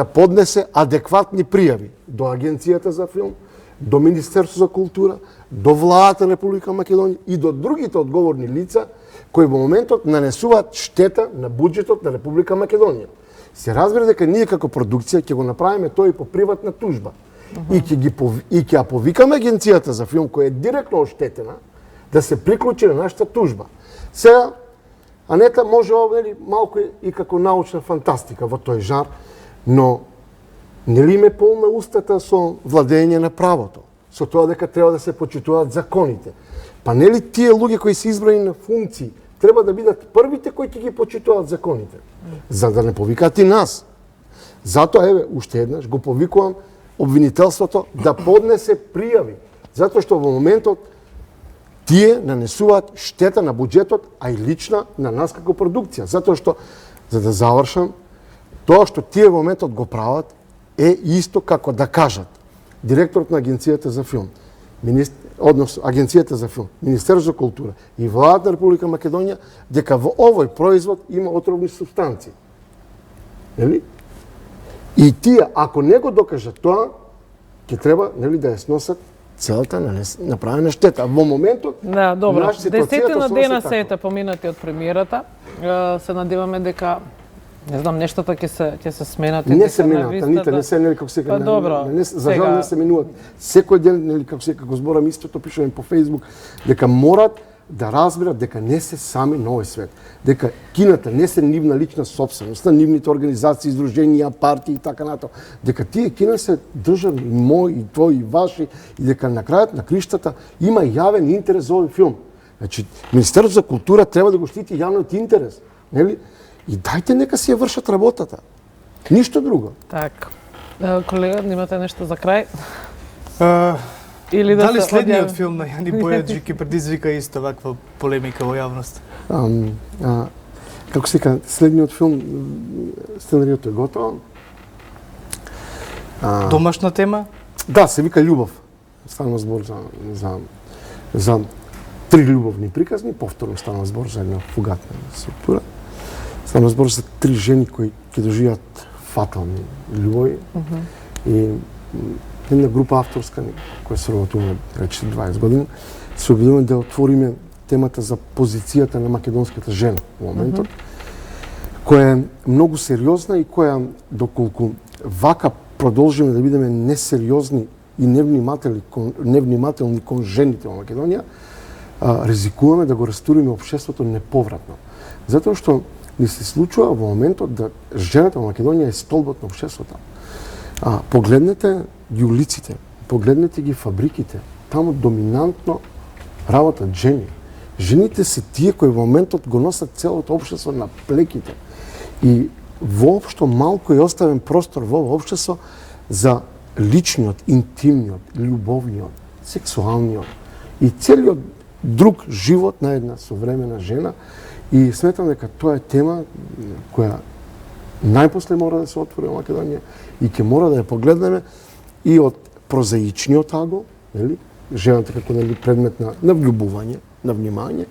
поднесе адекватни пријави до Агенцијата за филм, до Министерството за култура, до владата на Република Македонија и до другите одговорни лица кои во моментот нанесуваат штета на буџетот на Република Македонија. Се разбира дека ние како продукција ќе го направиме тоа и по приватна тужба. И ќе ја повикаме Агенцијата за филм која е директно оштетена да се приклучи на нашата тужба. Сега Анета може малку и како научна фантастика во тој жар, но нели им е полна устата со владење на правото, со тоа дека треба да се почитуваат законите. Па нели тие луѓе кои се избрани на функции треба да бидат првите кои ќе ги почитуваат законите, за да не повикаат и нас. Затоа, еве, уште еднаш го повикувам обвинителството да поднесе пријави, затоа што во моментот тие нанесуваат штета на буџетот, а и лична на нас како продукција. Затоа што, за да завршам, тоа што тие во моментот го прават е исто како да кажат директорот на Агенцијата за филм, односно Агенцијата за филм, Министерството за култура и владата на Република Македонија дека во овој производ има отровни супстанции. Нели? И тие, ако не го докажат тоа, ќе треба да ја сносат целата направена штета. Во моментот, Да, добро. нашата ситуацијата Десетина се дена носи се така. поминати од премиерата. Се надеваме дека не знам, нештата ќе се сменат. Не се менат, Анита, не се, нели, како се Па добро, за жал не се менуваат. Секој ден, нели, како се, како зборам истото, пишувам по Facebook, дека морат да разберат дека не се сами на овој свет. Дека кината не се нивна лична собственост, на нивните организации, издруженија, партии и така натаму. Дека тие кина се државни, и мои, и твои, и ваши, и дека на крајот на криштата има јавен интерес за овој филм. Значи, Министерството за култура треба да го штити јавниот интерес, нели? И дајте нека си ја вршат работата. Ништо друго. Так. Колега, имате нешто за крај? Или Дали се следниот одјави? филм на Јани Бојаджи ќе предизвика исто ваква полемика во јавност? Како се кажа, следниот филм, сценариото е готово. Домашна тема? Да, се вика Љубов. Станува збор за три љубовни приказни, повторно станува збор за една фугатна структура. Станува збор за три жени кои ќе доживеат фатални љубови. И една група авторска која се работува рече 20 години, се обидуваме да отвориме темата за позицијата на македонската жена во моментот, која е многу сериозна и која, доколку вака продолжиме да бидеме несериозни и невнимателни кон жените во Македонија, ризикуваме да го растуриме општеството неповратно. Затоа што ни се случува во моментот да жената во Македонија е столбот на општеството. Погледнете ги улиците, погледнете ги фабриките, таму доминантно работат жени. Жените се тие кои во моментот го носат целото општество на плеките. И воопшто малку е оставен простор во општество за личниот, интимниот, љубовниот, сексуалниот и целиот друг живот на една современа жена. И сметам дека тоа е тема која најпосле мора да се отвори во Македонија и ќе мора да ја погледнеме и од прозаичниот агол, нели? жената како предмет на влюбување, на внимање,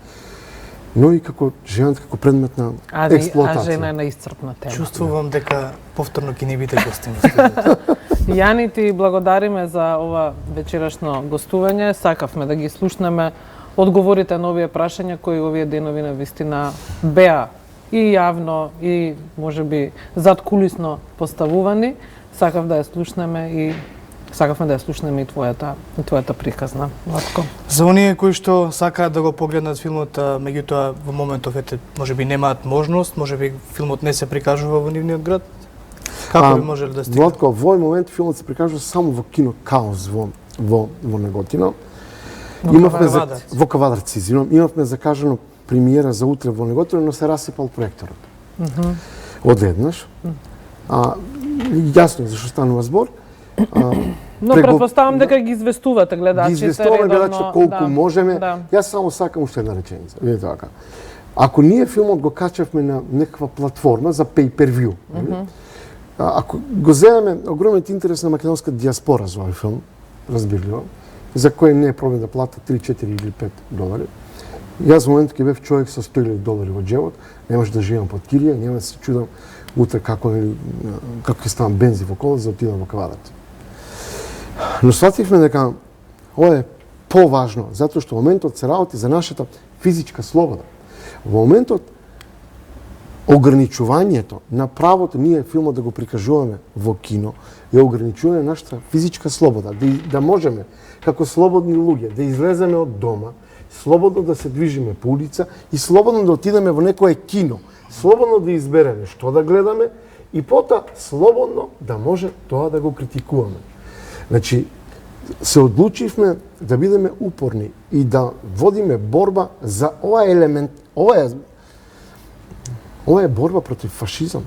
но и како жената како предмет на експлоатација. А жена е на исцрпна тема. Чувствувам дека повторно ќе не бидете гостин во студиото. Јани, ти благодариме за ова вечерашно гостување. Сакавме да ги слушнеме одговорите на овие прашања кои овие денови на вистина беа и јавно и можеби задкулисно поставувани. Сакавме да ја слушнеме и твојата приказна, Владко. За оние кои што сакаат да го погледнат филмот, меѓутоа во моментов можеби немаат можност, можеби филмот не се прикажува во нивниот град. Како би можеле да стигнат? Владко, во овој момент филмот се прикажува само во кино Каос во Неготино. Во Кавадарци, имавме закажано премиера за утре во Неготино, но се расипал проекторот. Одеднаш. Јасно зашто станува збор. Но претпоставам дека ги известувате гледачите. Ги известуваме гледачите колку можеме. Јас само сакам уште една реченица. Видите така. Ако ние филмот го качавме на некаква платформа за pay-per-view, ако го земеме огромниот интерес на македонска диаспора за овој филм, разбирливо, за кој не е проблем да плата 3, 4 или 5 долари. Јас во моментот ќе бев човек со 100.000 долари во џебот, немаш да живеам под кирија, нема да се чудам утре како ќе ставам бензин во кола за да отидам во Кавадарци. Но свативме дека ова е поважно, затоа што во моментот се работи за нашата физичка слобода. Во моментот ограничувањето на правото ние филмот да го прикажуваме во кино е ограничување на нашата физичка слобода, да можеме како слободни луѓе да излеземе од дома, слободно да се движиме по улица и слободно да отидеме во некое кино, слободно да избереме што да гледаме и потоа слободно да може тоа да го критикуваме. Значи, се одлучивме да бидеме упорни и да водиме борба за овај елемент. Ова е борба против фашизам.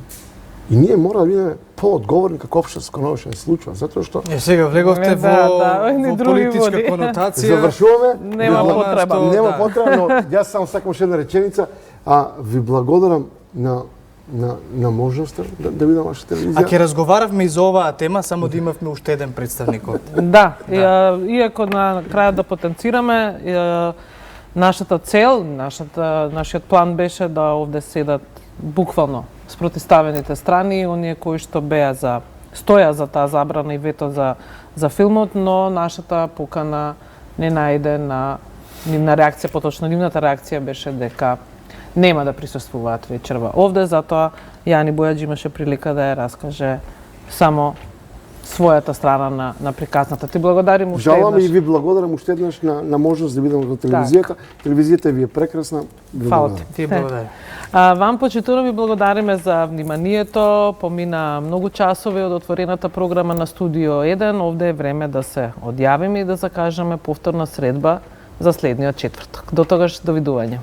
И ние мора да бидеме поодговорни како општество кога ова се случува, затоа што сега влеговте во политичка конотација. Завршуваме. Нема потреба. Нема потреба, но јас само сакам уште една реченица, ви благодарам на можноста да видам вашата телевизија. А ќе разговаравме и за оваа тема, само да имавме уште еден представник од. Да, иако на крајот да потенцираме, нашата цел, нашиот план беше да овде седат буквално спротиставените страни, оние кои што стоја за таа забрана и вето за филмот, но нашата покана не најде на нивна реакција, поточно нивната реакција беше дека нема да присуствуваат вечерва овде, затоа Јани Бојаџи имаше прилика да ја раскаже само својата страна на приказната. Ти благодарим уште еднаш. Жалам и ви благодарам уште еднаш на можност да видам во телевизијата. Телевизијата ви е прекрасна. Фала ти. Ти благодарам. Вам, почитувани, ви благодариме за вниманието. Помина многу часови од отворената програма на Студио 1. Овде е време да се одјавиме и да закажеме повторна средба за следниот четврток. До тогаш, довидување.